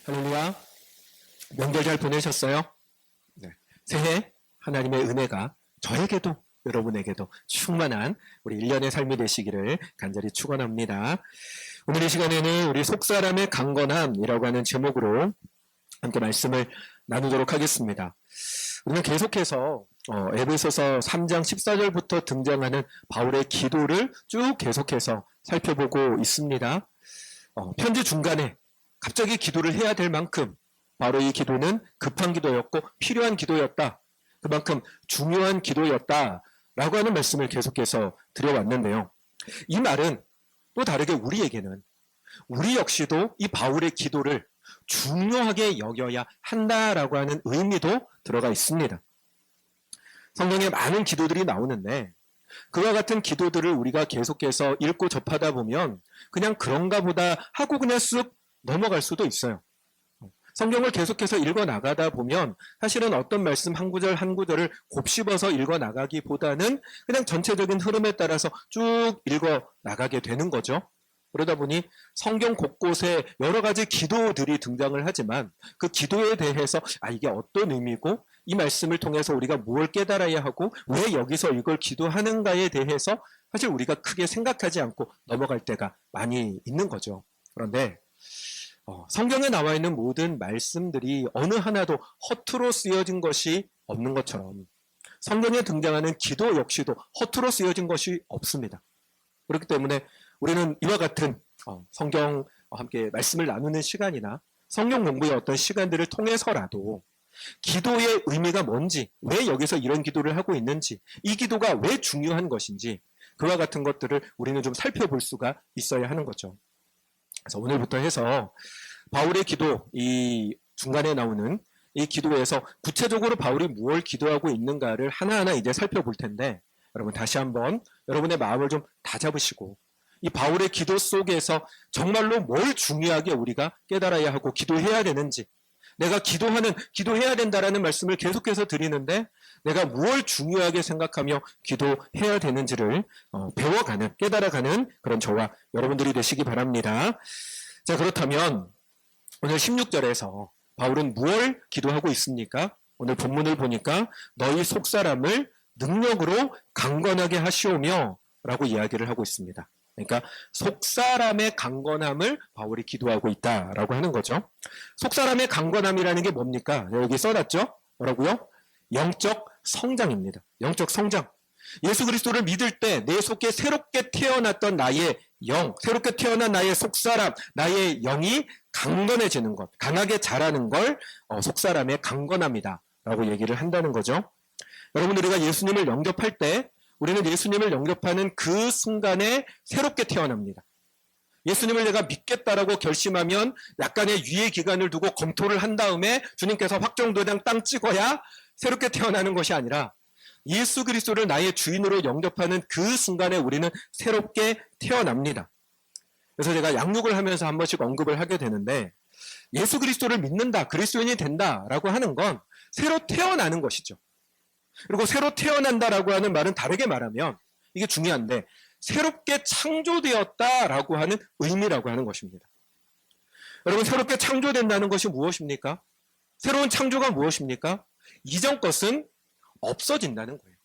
할렐루야. 명절 잘 보내셨어요? 네. 새해 하나님의 은혜가 저에게도 여러분에게도 충만한 우리 1년의 삶이 되시기를 간절히 축원합니다. 오늘 이 시간에는 우리 속사람의 강건함이라고 하는 제목으로 함께 말씀을 나누도록 하겠습니다. 우리는 계속해서 에베소서 3장 14절부터 등장하는 바울의 기도를 쭉 계속해서 살펴보고 있습니다. 편지 중간에 갑자기 기도를 해야 될 만큼 바로 이 기도는 급한 기도였고 필요한 기도였다. 그만큼 중요한 기도였다라고 하는 말씀을 계속해서 드려왔는데요. 이 말은 또 다르게 우리에게는 우리 역시도 이 바울의 기도를 중요하게 여겨야 한다라고 하는 의미도 들어가 있습니다. 성경에 많은 기도들이 나오는데 그와 같은 기도들을 우리가 계속해서 읽고 접하다 보면 그냥 그런가 보다 하고 그냥 쓱 넘어갈 수도 있어요. 성경을 계속해서 읽어 나가다 보면 사실은 어떤 말씀 한 구절 한 구절을 곱씹어서 읽어 나가기보다는 그냥 전체적인 흐름에 따라서 쭉 읽어 나가게 되는 거죠. 그러다 보니 성경 곳곳에 여러 가지 기도들이 등장을 하지만 그 기도에 대해서 이게 어떤 의미고 이 말씀을 통해서 우리가 무엇을 깨달아야 하고 왜 여기서 이걸 기도하는가에 대해서 사실 우리가 크게 생각하지 않고 넘어갈 때가 많이 있는 거죠. 그런데 성경에 나와 있는 모든 말씀들이 어느 하나도 허투루 쓰여진 것이 없는 것처럼 성경에 등장하는 기도 역시도 허투루 쓰여진 것이 없습니다. 그렇기 때문에 우리는 이와 같은 성경 함께 말씀을 나누는 시간이나 성경 공부의 어떤 시간들을 통해서라도 기도의 의미가 뭔지, 왜 여기서 이런 기도를 하고 있는지, 이 기도가 왜 중요한 것인지 그와 같은 것들을 우리는 좀 살펴볼 수가 있어야 하는 거죠. 그래서 오늘부터 해서 바울의 기도, 이 중간에 나오는 이 기도에서 구체적으로 바울이 무엇을 기도하고 있는가를 하나하나 이제 살펴볼 텐데 여러분 다시 한번 여러분의 마음을 좀 다잡으시고 이 바울의 기도 속에서 정말로 뭘 중요하게 우리가 깨달아야 하고 기도해야 되는지 내가 기도해야 된다라는 말씀을 계속해서 드리는데 내가 무엇을 중요하게 생각하며 기도해야 되는지를 배워가는, 깨달아가는 그런 저와 여러분들이 되시기 바랍니다. 자, 그렇다면 오늘 16절에서 바울은 무엇을 기도하고 있습니까? 오늘 본문을 보니까 너희 속사람을 능력으로 강건하게 하시오며 라고 이야기를 하고 있습니다. 그러니까 속사람의 강건함을 바울이 기도하고 있다라고 하는 거죠. 속사람의 강건함이라는 게 뭡니까? 여기 써놨죠? 뭐라고요? 영적 성장입니다. 영적 성장. 예수 그리스도를 믿을 때 내 속에 새롭게 태어났던 나의 영, 새롭게 태어난 나의 속사람, 나의 영이 강건해지는 것, 강하게 자라는 걸 속사람의 강건함이다 라고 얘기를 한다는 거죠. 여러분 우리가 예수님을 영접할 때 우리는 예수님을 영접하는 그 순간에 새롭게 태어납니다. 예수님을 내가 믿겠다라고 결심하면 약간의 유예 기간을 두고 검토를 한 다음에 주님께서 확정도장 땅 찍어야 새롭게 태어나는 것이 아니라 예수 그리스도를 나의 주인으로 영접하는 그 순간에 우리는 새롭게 태어납니다. 그래서 제가 양육을 하면서 한 번씩 언급을 하게 되는데 예수 그리스도를 믿는다, 그리스도인이 된다라고 하는 건 새로 태어나는 것이죠. 그리고 새로 태어난다라고 하는 말은 다르게 말하면 이게 중요한데 새롭게 창조되었다라고 하는 의미라고 하는 것입니다. 여러분 새롭게 창조된다는 것이 무엇입니까? 새로운 창조가 무엇입니까? 이전 것은 없어진다는 거예요.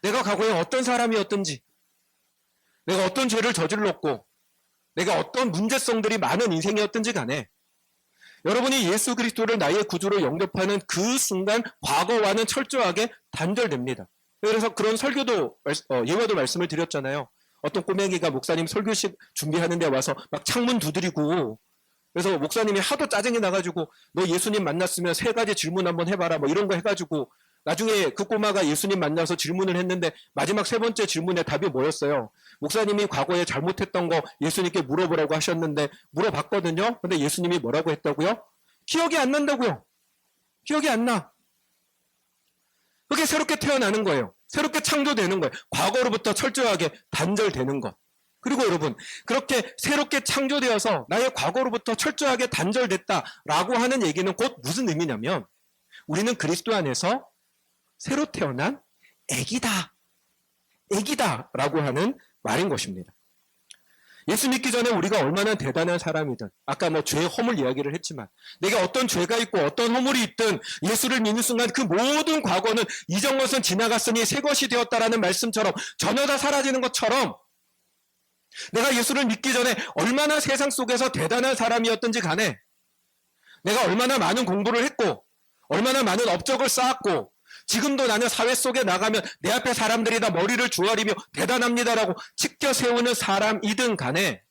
내가 과거에 어떤 사람이었든지 내가 어떤 죄를 저질렀고 내가 어떤 문제성들이 많은 인생이었든지 간에 여러분이 예수 그리스도를 나의 구주로 영접하는 그 순간 과거와는 철저하게 단절됩니다. 그래서 그런 설교도 예화도 말씀을 드렸잖아요. 어떤 꼬맹이가 목사님 설교식 준비하는 데 와서 막 창문 두드리고 그래서 목사님이 하도 짜증이 나가지고 너 예수님 만났으면 3가지 질문 한번 해봐라 뭐 이런 거 해가지고 나중에 그 꼬마가 예수님 만나서 질문을 했는데 마지막 3번째 질문의 답이 뭐였어요? 목사님이 과거에 잘못했던 거 예수님께 물어보라고 하셨는데 물어봤거든요. 근데 예수님이 뭐라고 했다고요? 기억이 안 난다고요. 기억이 안 나. 그게 새롭게 태어나는 거예요. 새롭게 창조되는 거예요. 과거로부터 철저하게 단절되는 것. 그리고 여러분 그렇게 새롭게 창조되어서 나의 과거로부터 철저하게 단절됐다라고 하는 얘기는 곧 무슨 의미냐면 우리는 그리스도 안에서 새로 태어난 애기다 라고 하는 말인 것입니다. 예수 믿기 전에 우리가 얼마나 대단한 사람이든, 아까 뭐 죄의 허물 이야기를 했지만, 내가 어떤 죄가 있고 어떤 허물이 있든 예수를 믿는 순간 그 모든 과거는 이전 것은 지나갔으니 새 것이 되었다라는 말씀처럼 전혀 다 사라지는 것처럼, 내가 예수를 믿기 전에 얼마나 세상 속에서 대단한 사람이었든지 간에, 내가 얼마나 많은 공부를 했고 얼마나 많은 업적을 쌓았고 지금도 나는 사회 속에 나가면 내 앞에 사람들이 다 머리를 주아리며 대단합니다라고 치켜 세우는 사람이든 간에,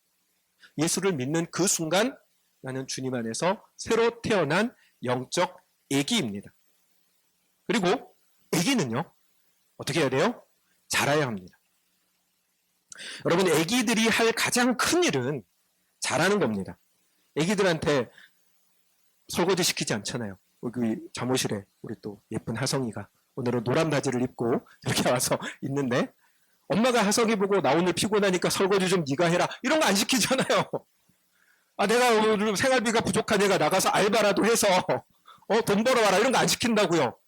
예수를 믿는 그 순간 나는 주님 안에서 새로 태어난 영적 아기입니다. 그리고 아기는요, 어떻게 해야 돼요? 자라야 합니다. 여러분, 아기들이 할 가장 큰 일은 자라는 겁니다. 아기들한테 설거지 시키지 않잖아요. 여기 잠옷실에 우리 또 예쁜 하성이가 오늘은 노란 바지를 입고 이렇게 와서 있는데, 엄마가 하성이 보고 나 오늘 피곤하니까 설거지 좀 네가 해라 이런 거 안 시키잖아요. 아, 내가 오늘 생활비가 부족하니까 나가서 알바라도 해서 돈 벌어와라 이런 거 안 시킨다고요.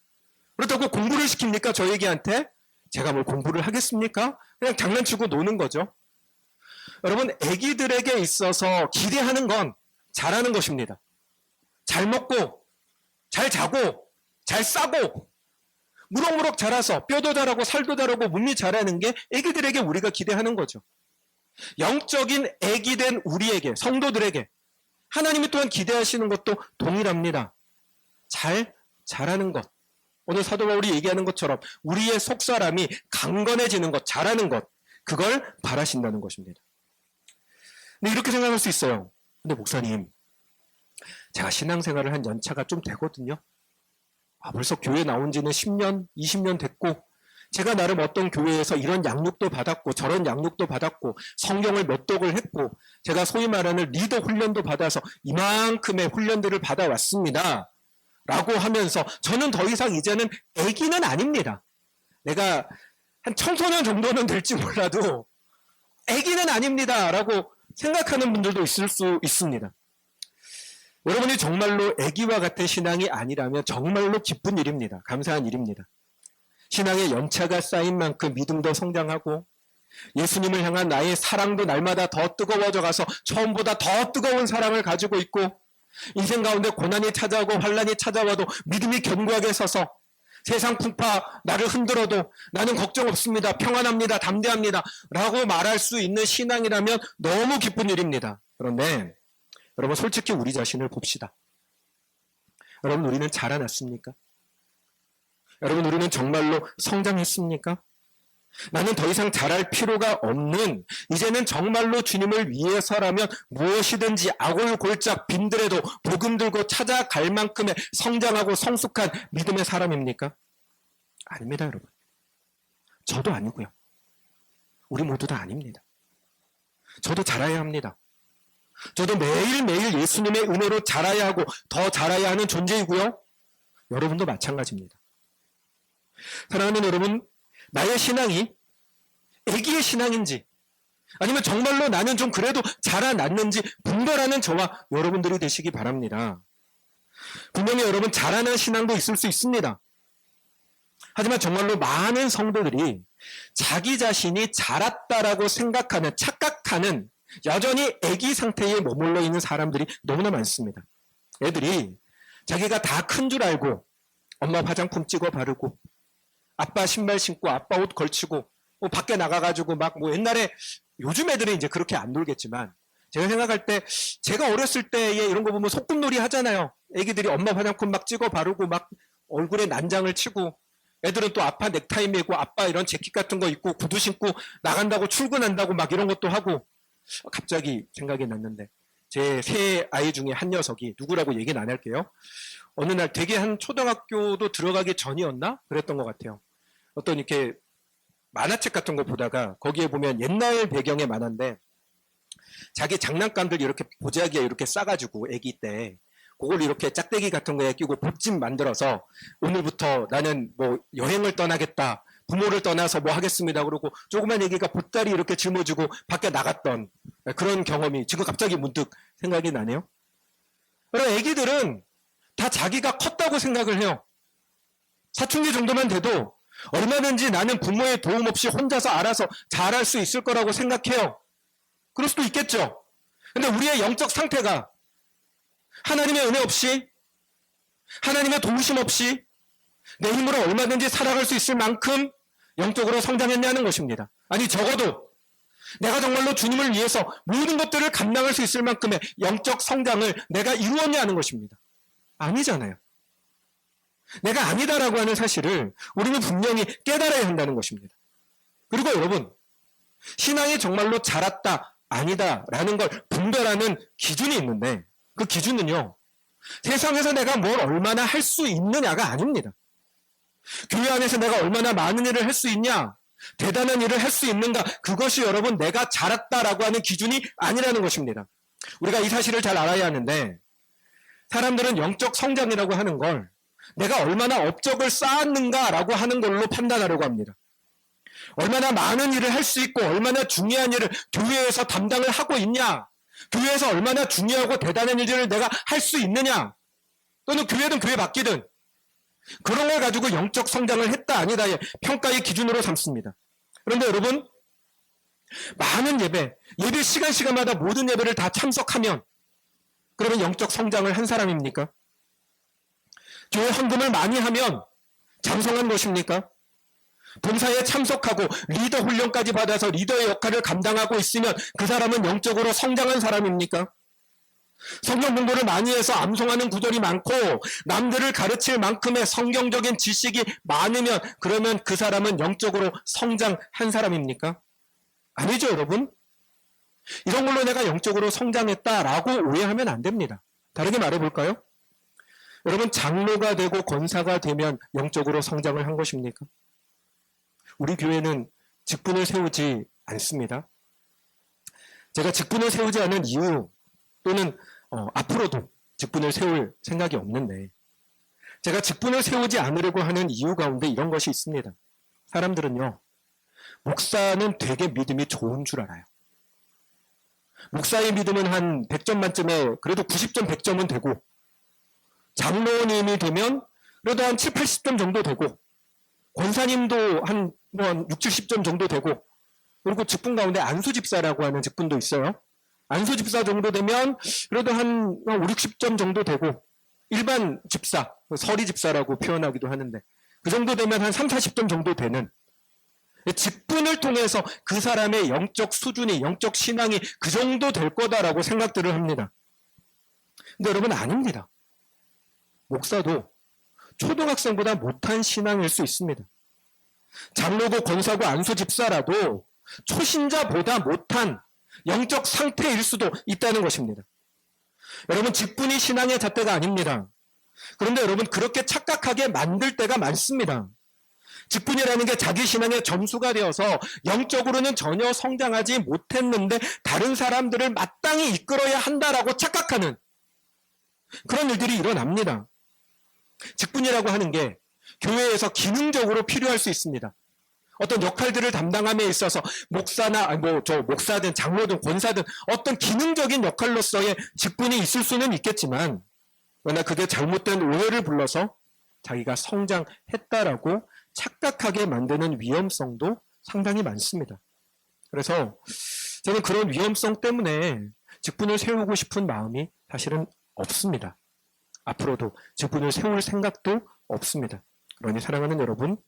그렇다고 공부를 시킵니까? 저 애기한테? 제가 뭘 공부를 하겠습니까? 그냥 장난치고 노는 거죠. 여러분, 애기들에게 있어서 기대하는 건 잘하는 것입니다. 잘 먹고 잘 자고 잘 싸고 무럭무럭 자라서 뼈도 자라고 살도 자라고 몸이 자라는 게 애기들에게 우리가 기대하는 거죠. 영적인 애기된 우리에게, 성도들에게 하나님이 또한 기대하시는 것도 동일합니다. 잘 자라는 것. 오늘 사도 바울이 얘기하는 것처럼 우리의 속사람이 강건해지는 것, 자라는 것, 그걸 바라신다는 것입니다. 근데 이렇게 생각할 수 있어요. 근데 목사님, 제가 신앙생활을 한 연차가 좀 되거든요. 벌써 교회 나온 지는 10년, 20년 됐고, 제가 나름 어떤 교회에서 이런 양육도 받았고 저런 양육도 받았고 성경을 몇 독을 했고, 제가 소위 말하는 리더 훈련도 받아서 이만큼의 훈련들을 받아왔습니다 라고 하면서 저는 더 이상 이제는 애기는 아닙니다. 내가 한 청소년 정도는 될지 몰라도 애기는 아닙니다 라고 생각하는 분들도 있을 수 있습니다. 여러분이 정말로 애기와 같은 신앙이 아니라면 정말로 기쁜 일입니다. 감사한 일입니다. 신앙의 연차가 쌓인 만큼 믿음도 성장하고 예수님을 향한 나의 사랑도 날마다 더 뜨거워져 가서 처음보다 더 뜨거운 사랑을 가지고 있고, 인생 가운데 고난이 찾아오고 환란이 찾아와도 믿음이 견고하게 서서 세상 풍파 나를 흔들어도 나는 걱정 없습니다, 평안합니다, 담대합니다 라고 말할 수 있는 신앙이라면 너무 기쁜 일입니다. 그런데 여러분, 솔직히 우리 자신을 봅시다. 여러분, 우리는 자라났습니까? 여러분, 우리는 정말로 성장했습니까? 나는 더 이상 자랄 필요가 없는, 이제는 정말로 주님을 위해서라면 무엇이든지 아골골짝 빈들에도 복음 들고 찾아갈 만큼의 성장하고 성숙한 믿음의 사람입니까? 아닙니다, 여러분. 저도 아니고요. 우리 모두 다 아닙니다. 저도 자라야 합니다. 저도 매일매일 예수님의 은혜로 자라야 하고 더 자라야 하는 존재이고요. 여러분도 마찬가지입니다. 사랑하는 여러분, 나의 신앙이 애기의 신앙인지 아니면 정말로 나는 좀 그래도 자라났는지 분별하는 저와 여러분들이 되시기 바랍니다. 분명히 여러분, 자라난 신앙도 있을 수 있습니다. 하지만 정말로 많은 성도들이 자기 자신이 자랐다라고 생각하는, 착각하는 여전히 애기 상태에 머물러 있는 사람들이 너무나 많습니다. 애들이 자기가 다 큰 줄 알고 엄마 화장품 찍어 바르고 아빠 신발 신고 아빠 옷 걸치고 밖에 나가가지고 막 옛날에, 요즘 애들은 이제 그렇게 안 놀겠지만 제가 생각할 때, 제가 어렸을 때에 이런 거 보면 소꿉놀이 하잖아요. 애기들이 엄마 화장품 막 찍어 바르고 막 얼굴에 난장을 치고, 애들은 또 아빠 넥타이 메고 아빠 이런 재킷 같은 거 입고 구두 신고 나간다고, 출근한다고 막 이런 것도 하고. 갑자기 생각이 났는데, 제 세 아이 중에 한 녀석이, 누구라고 얘기는 안 할게요. 어느 날 되게 한 초등학교도 들어가기 전이었나? 그랬던 것 같아요. 어떤 이렇게 만화책 같은 거 보다가 거기에 보면 옛날 배경의 만화인데 자기 장난감들 이렇게 보자기에 이렇게 싸가지고 애기 때 그걸 이렇게 짝대기 같은 거에 끼고 복집 만들어서 오늘부터 나는 뭐 여행을 떠나겠다, 부모를 떠나서 뭐 하겠습니다 그러고 조그만 애기가 보따리 이렇게 짊어지고 밖에 나갔던 그런 경험이 지금 갑자기 문득 생각이 나네요. 그럼 애기들은 다 자기가 컸다고 생각을 해요. 사춘기 정도만 돼도 얼마든지 나는 부모의 도움 없이 혼자서 알아서 잘할 수 있을 거라고 생각해요. 그럴 수도 있겠죠. 근데 우리의 영적 상태가 하나님의 은혜 없이, 하나님의 도우심 없이 내 힘으로 얼마든지 살아갈 수 있을 만큼 영적으로 성장했냐는 것입니다. 아니, 적어도 내가 정말로 주님을 위해서 모든 것들을 감당할 수 있을 만큼의 영적 성장을 내가 이루었냐는 것입니다. 아니잖아요. 내가 아니다라고 하는 사실을 우리는 분명히 깨달아야 한다는 것입니다. 그리고 여러분, 신앙이 정말로 자랐다, 아니다라는 걸 분별하는 기준이 있는데, 그 기준은요, 세상에서 내가 뭘 얼마나 할 수 있느냐가 아닙니다. 교회 안에서 내가 얼마나 많은 일을 할 수 있냐, 대단한 일을 할 수 있는가, 그것이 여러분 내가 자랐다라고 하는 기준이 아니라는 것입니다. 우리가 이 사실을 잘 알아야 하는데, 사람들은 영적 성장이라고 하는 걸 내가 얼마나 업적을 쌓았는가라고 하는 걸로 판단하려고 합니다. 얼마나 많은 일을 할 수 있고 얼마나 중요한 일을 교회에서 담당을 하고 있냐, 교회에서 얼마나 중요하고 대단한 일을 내가 할 수 있느냐, 또는 교회든 교회 밖이든 그런 걸 가지고 영적 성장을 했다 아니다의 평가의 기준으로 삼습니다. 그런데 여러분, 많은 예배 시간마다 모든 예배를 다 참석하면 그러면 영적 성장을 한 사람입니까? 교회 헌금을 많이 하면 장성한 것입니까? 봉사에 참석하고 리더 훈련까지 받아서 리더의 역할을 감당하고 있으면 그 사람은 영적으로 성장한 사람입니까? 성경 공부를 많이 해서 암송하는 구절이 많고 남들을 가르칠 만큼의 성경적인 지식이 많으면 그러면 그 사람은 영적으로 성장한 사람입니까? 아니죠, 여러분. 이런 걸로 내가 영적으로 성장했다라고 오해하면 안 됩니다. 다르게 말해볼까요? 여러분, 장로가 되고 권사가 되면 영적으로 성장을 한 것입니까? 우리 교회는 직분을 세우지 않습니다. 제가 직분을 세우지 않은 이유 또는 앞으로도 직분을 세울 생각이 없는데, 제가 직분을 세우지 않으려고 하는 이유 가운데 이런 것이 있습니다. 사람들은요, 목사는 되게 믿음이 좋은 줄 알아요. 목사의 믿음은 한 100점 만점에 그래도 90점, 100점은 되고, 장로님이 되면 그래도 한 7, 80점 정도 되고, 권사님도 한 6, 70점 정도 되고, 그리고 직분 가운데 안수집사라고 하는 직분도 있어요. 안수집사 정도 되면 그래도 한 5, 60점 정도 되고, 일반 집사, 서리집사라고 표현하기도 하는데 그 정도 되면 한 3, 40점 정도 되는, 직분을 통해서 그 사람의 영적 수준이, 영적 신앙이 그 정도 될 거다라고 생각들을 합니다. 근데 여러분, 아닙니다. 목사도 초등학생보다 못한 신앙일 수 있습니다. 장로고 권사고 안수집사라도 초신자보다 못한 영적 상태일 수도 있다는 것입니다. 여러분, 직분이 신앙의 잣대가 아닙니다. 그런데 여러분, 그렇게 착각하게 만들 때가 많습니다. 직분이라는 게 자기 신앙의 점수가 되어서 영적으로는 전혀 성장하지 못했는데 다른 사람들을 마땅히 이끌어야 한다라고 착각하는 그런 일들이 일어납니다. 직분이라고 하는 게 교회에서 기능적으로 필요할 수 있습니다. 어떤 역할들을 담당함에 있어서 목사나 목사든 장로든 권사든 어떤 기능적인 역할로서의 직분이 있을 수는 있겠지만, 그러나 그게 잘못된 오해를 불러서 자기가 성장했다라고 착각하게 만드는 위험성도 상당히 많습니다. 그래서 저는 그런 위험성 때문에 직분을 세우고 싶은 마음이 사실은 없습니다. 앞으로도 직분을 세울 생각도 없습니다. 그러니 사랑하는 여러분,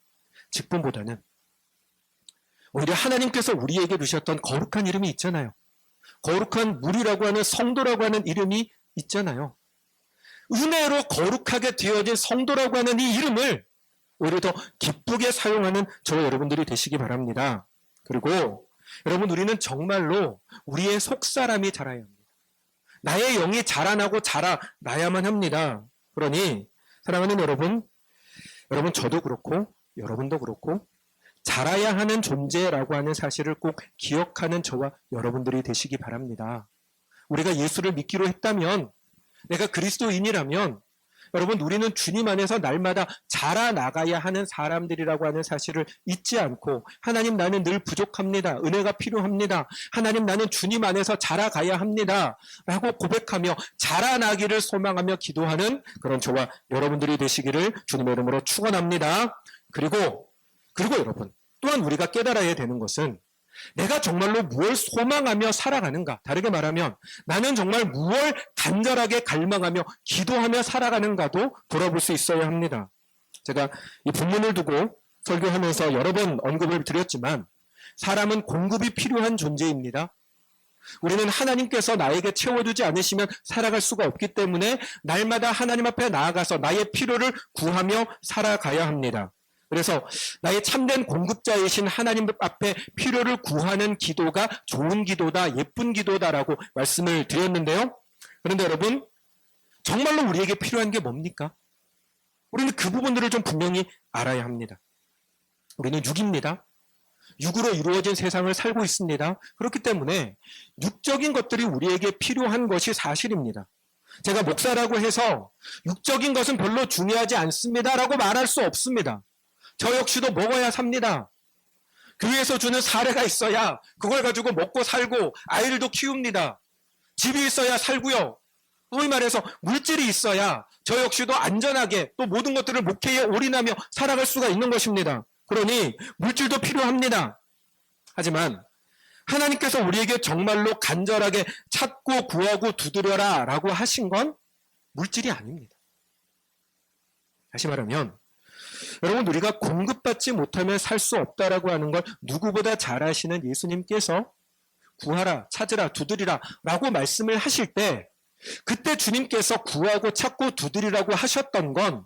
직분보다는 오히려 하나님께서 우리에게 주셨던 거룩한 이름이 있잖아요. 거룩한 물이라고 하는 성도라고 하는 이름이 있잖아요. 은혜로 거룩하게 되어진 성도라고 하는 이 이름을 오히려 더 기쁘게 사용하는 저와 여러분들이 되시기 바랍니다. 그리고 여러분, 우리는 정말로 우리의 속사람이 자라야 합니다. 나의 영이 자라나고 자라나야만 합니다. 그러니 사랑하는 여러분 저도 그렇고 여러분도 그렇고 자라야 하는 존재라고 하는 사실을 꼭 기억하는 저와 여러분들이 되시기 바랍니다. 우리가 예수를 믿기로 했다면, 내가 그리스도인이라면 여러분, 우리는 주님 안에서 날마다 자라나가야 하는 사람들이라고 하는 사실을 잊지 않고, 하나님, 나는 늘 부족합니다. 은혜가 필요합니다. 하나님, 나는 주님 안에서 자라가야 합니다. 라고 고백하며 자라나기를 소망하며 기도하는 그런 저와 여러분들이 되시기를 주님의 이름으로 축원합니다. 그리고 여러분, 또한 우리가 깨달아야 되는 것은 내가 정말로 무엇을 소망하며 살아가는가? 다르게 말하면 나는 정말 무엇을 간절하게 갈망하며 기도하며 살아가는가도 돌아볼 수 있어야 합니다. 제가 이 본문을 두고 설교하면서 여러 번 언급을 드렸지만 사람은 공급이 필요한 존재입니다. 우리는 하나님께서 나에게 채워주지 않으시면 살아갈 수가 없기 때문에 날마다 하나님 앞에 나아가서 나의 필요를 구하며 살아가야 합니다. 그래서 나의 참된 공급자이신 하나님 앞에 필요를 구하는 기도가 좋은 기도다, 예쁜 기도다라고 말씀을 드렸는데요. 그런데 여러분, 정말로 우리에게 필요한 게 뭡니까? 우리는 그 부분들을 좀 분명히 알아야 합니다. 우리는 육입니다. 육으로 이루어진 세상을 살고 있습니다. 그렇기 때문에 육적인 것들이 우리에게 필요한 것이 사실입니다. 제가 목사라고 해서 육적인 것은 별로 중요하지 않습니다라고 말할 수 없습니다. 저 역시도 먹어야 삽니다. 교회에서 주는 사례가 있어야 그걸 가지고 먹고 살고 아이들도 키웁니다. 집이 있어야 살고요. 소위 말해서 물질이 있어야 저 역시도 안전하게 또 모든 것들을 목회에 올인하며 살아갈 수가 있는 것입니다. 그러니 물질도 필요합니다. 하지만 하나님께서 우리에게 정말로 간절하게 찾고 구하고 두드려라 라고 하신 건 물질이 아닙니다. 다시 말하면 여러분, 우리가 공급받지 못하면 살 수 없다라고 하는 걸 누구보다 잘 아시는 예수님께서 구하라, 찾으라, 두드리라 라고 말씀을 하실 때 그때 주님께서 구하고 찾고 두드리라고 하셨던 건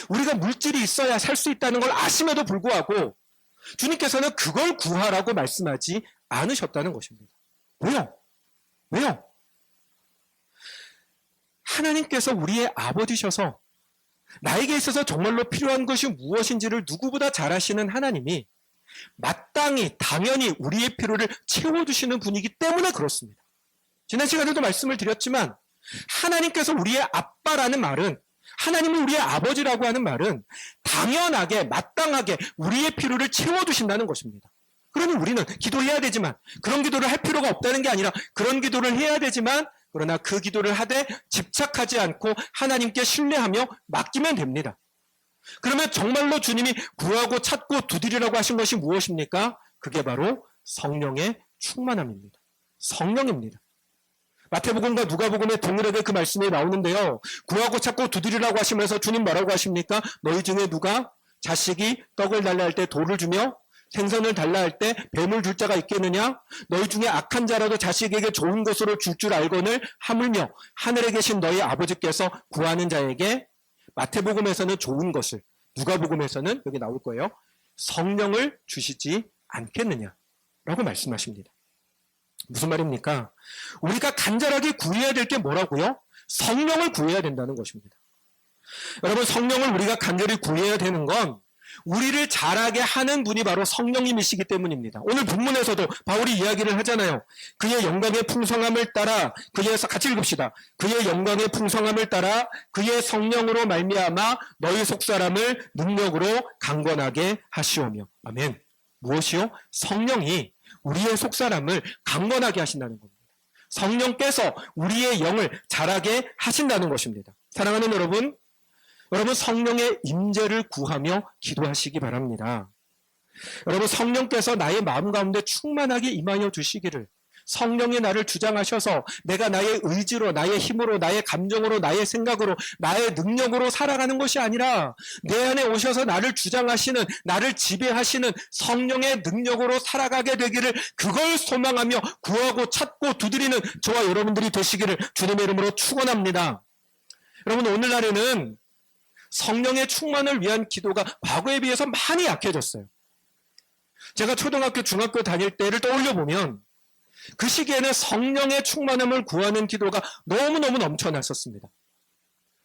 우리가 물질이 있어야 살 수 있다는 걸 아심에도 불구하고 주님께서는 그걸 구하라고 말씀하지 않으셨다는 것입니다. 왜요? 왜요? 하나님께서 우리의 아버지셔서 나에게 있어서 정말로 필요한 것이 무엇인지를 누구보다 잘 아시는 하나님이 마땅히 당연히 우리의 필요를 채워주시는 분이기 때문에 그렇습니다. 지난 시간에도 말씀을 드렸지만 하나님께서 우리의 아빠라는 말은, 하나님은 우리의 아버지라고 하는 말은 당연하게 마땅하게 우리의 필요를 채워주신다는 것입니다. 그러니 우리는 기도해야 되지만 그런 기도를 할 필요가 없다는 게 아니라 그런 기도를 해야 되지만 그러나 그 기도를 하되 집착하지 않고 하나님께 신뢰하며 맡기면 됩니다. 그러면 정말로 주님이 구하고 찾고 두드리라고 하신 것이 무엇입니까? 그게 바로 성령의 충만함입니다. 성령입니다. 마태복음과 누가복음에 동일하게 그 말씀이 나오는데요. 구하고 찾고 두드리라고 하시면서 주님 뭐라고 하십니까? 너희 중에 누가 자식이 떡을 달라 할 때 돌을 주며 생선을 달라 할 때 뱀을 줄 자가 있겠느냐? 너희 중에 악한 자라도 자식에게 좋은 것으로 줄 줄 알거늘 하물며 하늘에 계신 너희 아버지께서 구하는 자에게, 마태복음에서는 좋은 것을, 누가복음에서는 여기 나올 거예요. 성령을 주시지 않겠느냐? 라고 말씀하십니다. 무슨 말입니까? 우리가 간절하게 구해야 될 게 뭐라고요? 성령을 구해야 된다는 것입니다. 여러분, 성령을 우리가 간절히 구해야 되는 건 우리를 자라게 하는 분이 바로 성령님이시기 때문입니다. 오늘 본문에서도 바울이 이야기를 하잖아요. 그의 영광의 풍성함을 따라, 같이 읽읍시다. 그의 영광의 풍성함을 따라 그의 성령으로 말미암아 너희 속사람을 능력으로 강건하게 하시오며. 아멘. 무엇이요? 성령이 우리의 속사람을 강건하게 하신다는 겁니다. 성령께서 우리의 영을 자라게 하신다는 것입니다. 사랑하는 여러분, 성령의 임재를 구하며 기도하시기 바랍니다. 여러분, 성령께서 나의 마음 가운데 충만하게 임하여 주시기를, 성령이 나를 주장하셔서 내가 나의 의지로, 나의 힘으로, 나의 감정으로, 나의 생각으로, 나의 능력으로 살아가는 것이 아니라 내 안에 오셔서 나를 주장하시는, 나를 지배하시는 성령의 능력으로 살아가게 되기를, 그걸 소망하며 구하고 찾고 두드리는 저와 여러분들이 되시기를 주님의 이름으로 축원합니다. 여러분, 오늘날에는 성령의 충만을 위한 기도가 과거에 비해서 많이 약해졌어요. 제가 초등학교, 중학교 다닐 때를 떠올려 보면 그 시기에는 성령의 충만함을 구하는 기도가 너무너무 넘쳐났었습니다.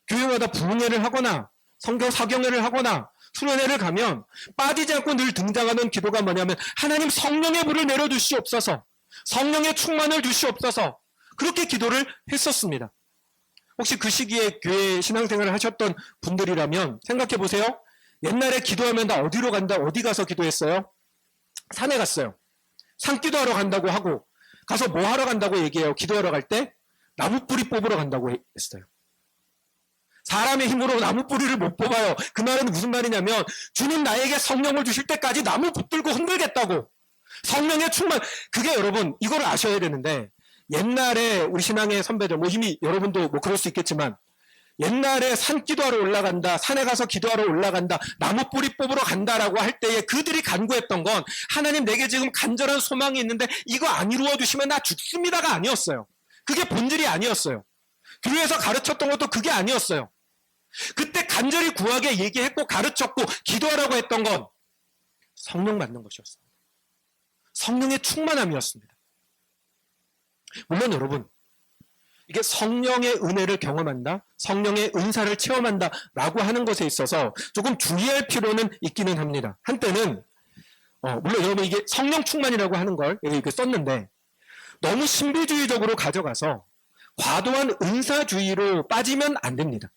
교회마다 부흥회를 하거나 성경 사경회를 하거나 수련회를 가면 빠지지 않고 늘 등장하는 기도가 뭐냐면 하나님 성령의 불을 내려주시옵소서, 성령의 충만을 주시옵소서, 그렇게 기도를 했었습니다. 혹시 그 시기에 교회 신앙생활을 하셨던 분들이라면 생각해 보세요. 옛날에 기도하면 나 어디로 간다, 어디 가서 기도했어요? 산에 갔어요. 산 기도하러 간다고 하고, 가서 뭐 하러 간다고 얘기해요? 기도하러 갈 때 나무뿌리 뽑으러 간다고 했어요. 사람의 힘으로 나무뿌리를 못 뽑아요. 그 말은 무슨 말이냐면 주님 나에게 성령을 주실 때까지 나무 붙들고 흔들겠다고, 성령의 충만, 그게 여러분 이걸 아셔야 되는데, 옛날에 우리 신앙의 선배들, 뭐 이미 여러분도 뭐 그럴 수 있겠지만, 옛날에 산 기도하러 올라간다, 산에 가서 기도하러 올라간다, 나무 뿌리 뽑으러 간다라고 할 때에 그들이 간구했던 건, 하나님 내게 지금 간절한 소망이 있는데 이거 안 이루어 주시면 나 죽습니다가 아니었어요. 그게 본질이 아니었어요. 교회에서 가르쳤던 것도 그게 아니었어요. 그때 간절히 구하게 얘기했고 가르쳤고 기도하라고 했던 건 성령 받는 것이었어요. 성령의 충만함이었습니다. 물론 여러분, 이게 성령의 은혜를 경험한다, 성령의 은사를 체험한다 라고 하는 것에 있어서 조금 주의할 필요는 있기는 합니다. 한때는 물론 여러분 이게 성령 충만이라고 하는 걸 여기 썼는데, 너무 신비주의적으로 가져가서 과도한 은사주의로 빠지면 안 됩니다.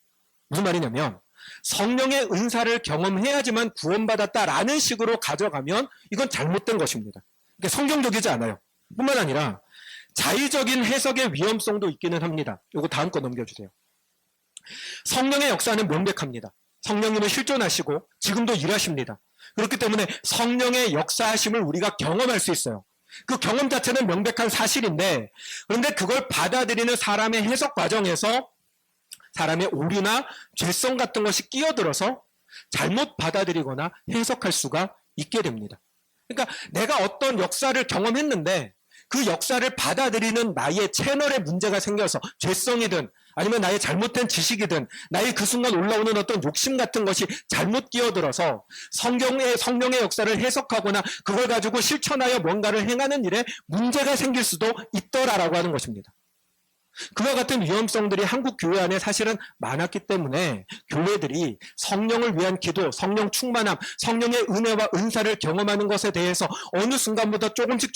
무슨 말이냐면, 성령의 은사를 경험해야지만 구원받았다라는 식으로 가져가면 이건 잘못된 것입니다. 그러니까 성경적이지 않아요. 뿐만 아니라 자의적인 해석의 위험성도 있기는 합니다. 이거 다음 거 넘겨주세요. 성령의 역사는 명백합니다. 성령님은 실존하시고 지금도 일하십니다. 그렇기 때문에 성령의 역사하심을 우리가 경험할 수 있어요. 그 경험 자체는 명백한 사실인데, 그런데 그걸 받아들이는 사람의 해석 과정에서 사람의 오류나 죄성 같은 것이 끼어들어서 잘못 받아들이거나 해석할 수가 있게 됩니다. 그러니까 내가 어떤 역사를 경험했는데 그 역사를 받아들이는 나의 채널에 문제가 생겨서, 죄성이든 아니면 나의 잘못된 지식이든 나의 그 순간 올라오는 어떤 욕심 같은 것이 잘못 끼어들어서 성령의 역사를 해석하거나 그걸 가지고 실천하여 뭔가를 행하는 일에 문제가 생길 수도 있더라라고 하는 것입니다. 그와 같은 위험성들이 한국 교회 안에 사실은 많았기 때문에 교회들이 성령을 위한 기도, 성령 충만함, 성령의 은혜와 은사를 경험하는 것에 대해서 어느 순간부터 조금씩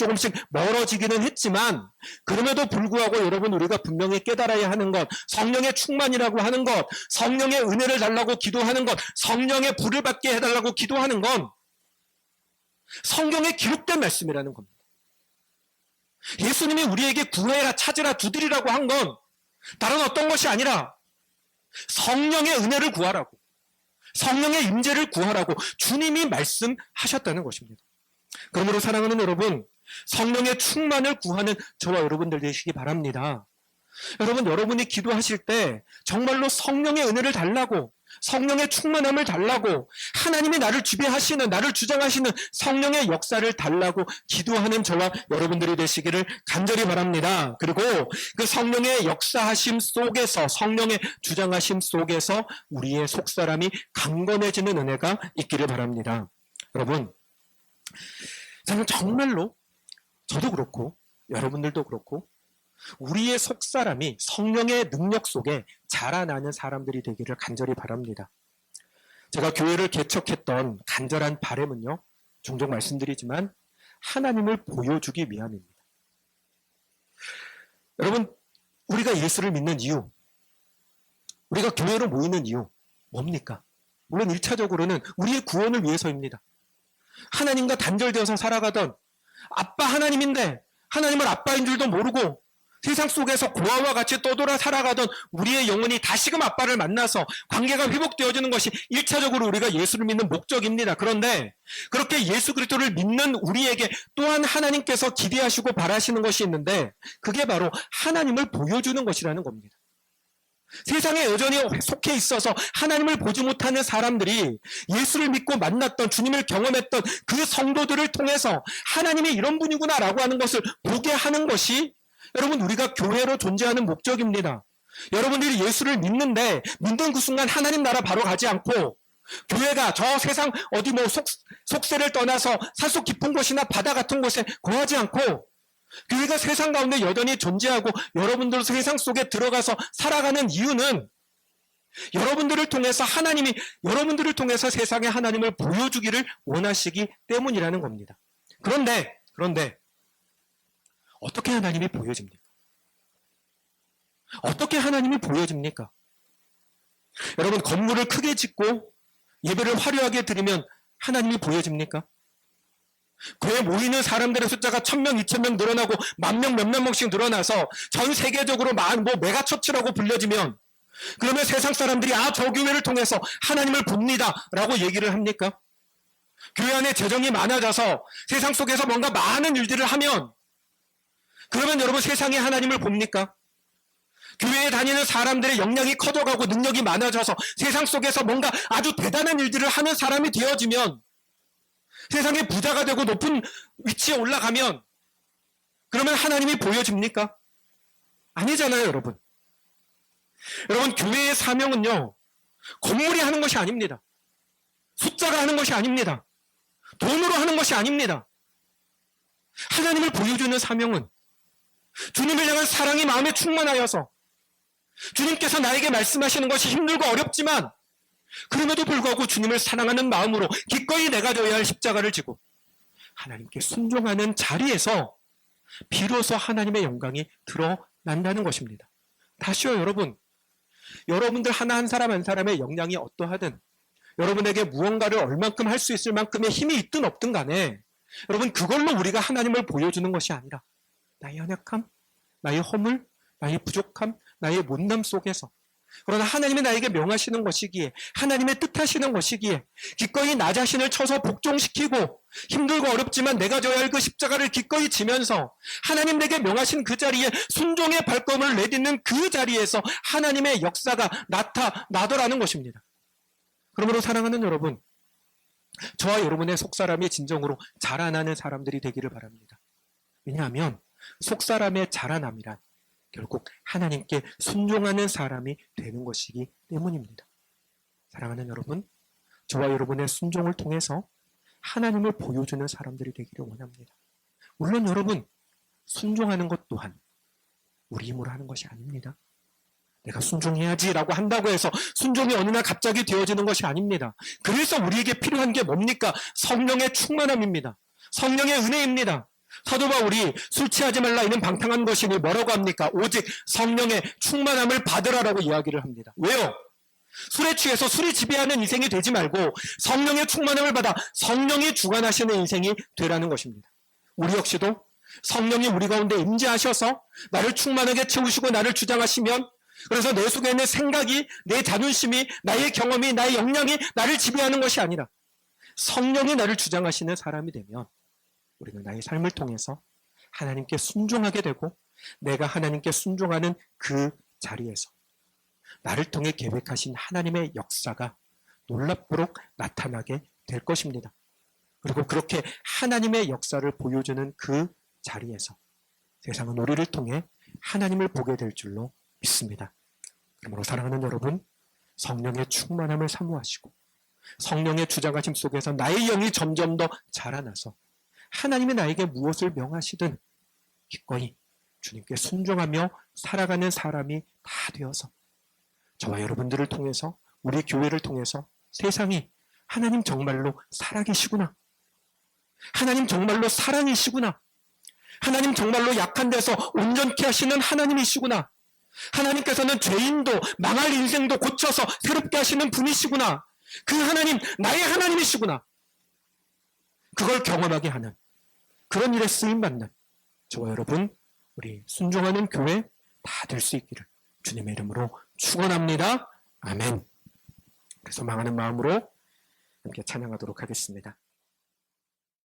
멀어지기는 했지만, 그럼에도 불구하고 여러분, 우리가 분명히 깨달아야 하는 것, 성령의 충만이라고 하는 것, 성령의 은혜를 달라고 기도하는 것, 성령의 불을 받게 해달라고 기도하는 건 성경에 기록된 말씀이라는 겁니다. 예수님이 우리에게 구해라, 찾으라, 두드리라고 한 건 다른 어떤 것이 아니라 성령의 은혜를 구하라고, 성령의 임재를 구하라고 주님이 말씀하셨다는 것입니다. 그러므로 사랑하는 여러분, 성령의 충만을 구하는 저와 여러분들 되시기 바랍니다. 여러분, 여러분이 기도하실 때 정말로 성령의 은혜를 달라고, 성령의 충만함을 달라고, 하나님이 나를 지배하시는, 나를 주장하시는 성령의 역사를 달라고 기도하는 저와 여러분들이 되시기를 간절히 바랍니다. 그리고 그 성령의 역사하심 속에서, 성령의 주장하심 속에서 우리의 속사람이 강건해지는 은혜가 있기를 바랍니다. 여러분, 저는 정말로 저도 그렇고 여러분들도 그렇고 우리의 속사람이 성령의 능력 속에 자라나는 사람들이 되기를 간절히 바랍니다. 제가 교회를 개척했던 간절한 바람은요, 종종 말씀드리지만 하나님을 보여주기 위함입니다. 여러분, 우리가 예수를 믿는 이유, 우리가 교회로 모이는 이유 뭡니까? 물론 1차적으로는 우리의 구원을 위해서입니다. 하나님과 단절되어서 살아가던 아빠 하나님인데 하나님을 아빠인 줄도 모르고 세상 속에서 고아와 같이 떠돌아 살아가던 우리의 영혼이 다시금 아빠를 만나서 관계가 회복되어지는 것이 1차적으로 우리가 예수를 믿는 목적입니다. 그런데 그렇게 예수 그리스도를 믿는 우리에게 또한 하나님께서 기대하시고 바라시는 것이 있는데, 그게 바로 하나님을 보여주는 것이라는 겁니다. 세상에 여전히 속해 있어서 하나님을 보지 못하는 사람들이 예수를 믿고 만났던, 주님을 경험했던 그 성도들을 통해서 하나님이 이런 분이구나라고 하는 것을 보게 하는 것이 여러분, 우리가 교회로 존재하는 목적입니다. 여러분들이 예수를 믿는데 믿는 그 순간 하나님 나라 바로 가지 않고 교회가 저 세상 어디 뭐 속세를 떠나서 산속 깊은 곳이나 바다 같은 곳에 거하지 않고 교회가 세상 가운데 여전히 존재하고 여러분들 세상 속에 들어가서 살아가는 이유는 여러분들을 통해서 하나님이 여러분들을 통해서 세상에 하나님을 보여주기를 원하시기 때문이라는 겁니다. 그런데 어떻게 하나님이 보여집니까? 어떻게 하나님이 보여집니까? 여러분, 건물을 크게 짓고 예배를 화려하게 드리면 하나님이 보여집니까? 교회에 모이는 사람들의 숫자가 1000명, 2000명 늘어나고 10,000명, 몇만 명씩 늘어나서 전 세계적으로 메가처치라고 불려지면, 그러면 세상 사람들이 저 교회를 통해서 하나님을 봅니다 라고 얘기를 합니까? 교회 안에 재정이 많아져서 세상 속에서 뭔가 많은 일들을 하면, 그러면 여러분 세상에 하나님을 봅니까? 교회에 다니는 사람들의 역량이 커져가고 능력이 많아져서 세상 속에서 뭔가 아주 대단한 일들을 하는 사람이 되어지면, 세상에 부자가 되고 높은 위치에 올라가면, 그러면 하나님이 보여집니까? 아니잖아요, 여러분. 여러분, 교회의 사명은요, 건물이 하는 것이 아닙니다. 숫자가 하는 것이 아닙니다. 돈으로 하는 것이 아닙니다. 하나님을 보여주는 사명은 주님을 향한 사랑이 마음에 충만하여서 주님께서 나에게 말씀하시는 것이 힘들고 어렵지만 그럼에도 불구하고 주님을 사랑하는 마음으로 기꺼이 내가 져야 할 십자가를 지고 하나님께 순종하는 자리에서 비로소 하나님의 영광이 드러난다는 것입니다. 다시요, 여러분. 여러분들 하나 한 사람 한 사람의 역량이 어떠하든, 여러분에게 무언가를 얼만큼 할 수 있을 만큼의 힘이 있든 없든 간에, 여러분, 그걸로 우리가 하나님을 보여주는 것이 아니라 나의 연약함, 나의 허물, 나의 부족함, 나의 못남 속에서, 그러나 하나님이 나에게 명하시는 것이기에, 하나님의 뜻하시는 것이기에 기꺼이 나 자신을 쳐서 복종시키고 힘들고 어렵지만 내가 져야 할 그 십자가를 기꺼이 지면서 하나님 내게 명하신 그 자리에 순종의 발걸음을 내딛는 그 자리에서 하나님의 역사가 나타나더라는 것입니다. 그러므로 사랑하는 여러분, 저와 여러분의 속사람이 진정으로 자라나는 사람들이 되기를 바랍니다. 왜냐하면 속사람의 자라남이란 결국 하나님께 순종하는 사람이 되는 것이기 때문입니다. 사랑하는 여러분, 저와 여러분의 순종을 통해서 하나님을 보여주는 사람들이 되기를 원합니다. 물론 여러분, 순종하는 것 또한 우리 힘으로 하는 것이 아닙니다. 내가 순종해야지라고 한다고 해서 순종이 어느 날 갑자기 되어지는 것이 아닙니다. 그래서 우리에게 필요한 게 뭡니까? 성령의 충만함입니다. 성령의 은혜입니다. 사도 바울이 술 취하지 말라 이는 방탕한 것이니 뭐라고 합니까? 오직 성령의 충만함을 받으라라고 이야기를 합니다. 왜요? 술에 취해서 술이 지배하는 인생이 되지 말고 성령의 충만함을 받아 성령이 주관하시는 인생이 되라는 것입니다. 우리 역시도 성령이 우리 가운데 임재하셔서 나를 충만하게 채우시고 나를 주장하시면, 그래서 내 속에 있는 생각이, 내 자존심이, 나의 경험이, 나의 역량이 나를 지배하는 것이 아니라 성령이 나를 주장하시는 사람이 되면 우리는 나의 삶을 통해서 하나님께 순종하게 되고, 내가 하나님께 순종하는 그 자리에서 나를 통해 계획하신 하나님의 역사가 놀랍도록 나타나게 될 것입니다. 그리고 그렇게 하나님의 역사를 보여주는 그 자리에서 세상은 우리를 통해 하나님을 보게 될 줄로 믿습니다. 그러므로 사랑하는 여러분, 성령의 충만함을 사모하시고 성령의 주장하심 속에서 나의 영이 점점 더 자라나서 하나님이 나에게 무엇을 명하시든 기꺼이 주님께 순종하며 살아가는 사람이 다 되어서 저와 여러분들을 통해서, 우리 교회를 통해서 세상이 하나님 정말로 살아계시구나, 하나님 정말로 사랑이시구나, 하나님 정말로 약한 데서 온전케 하시는 하나님이시구나, 하나님께서는 죄인도 망할 인생도 고쳐서 새롭게 하시는 분이시구나, 그 하나님 나의 하나님이시구나, 그걸 경험하게 하는 그런 일에 쓰임받는 저와 여러분, 우리 순종하는 교회 다 될 수 있기를 주님의 이름으로 축원합니다. 아멘. 그래서 망하는 마음으로 함께 찬양하도록 하겠습니다.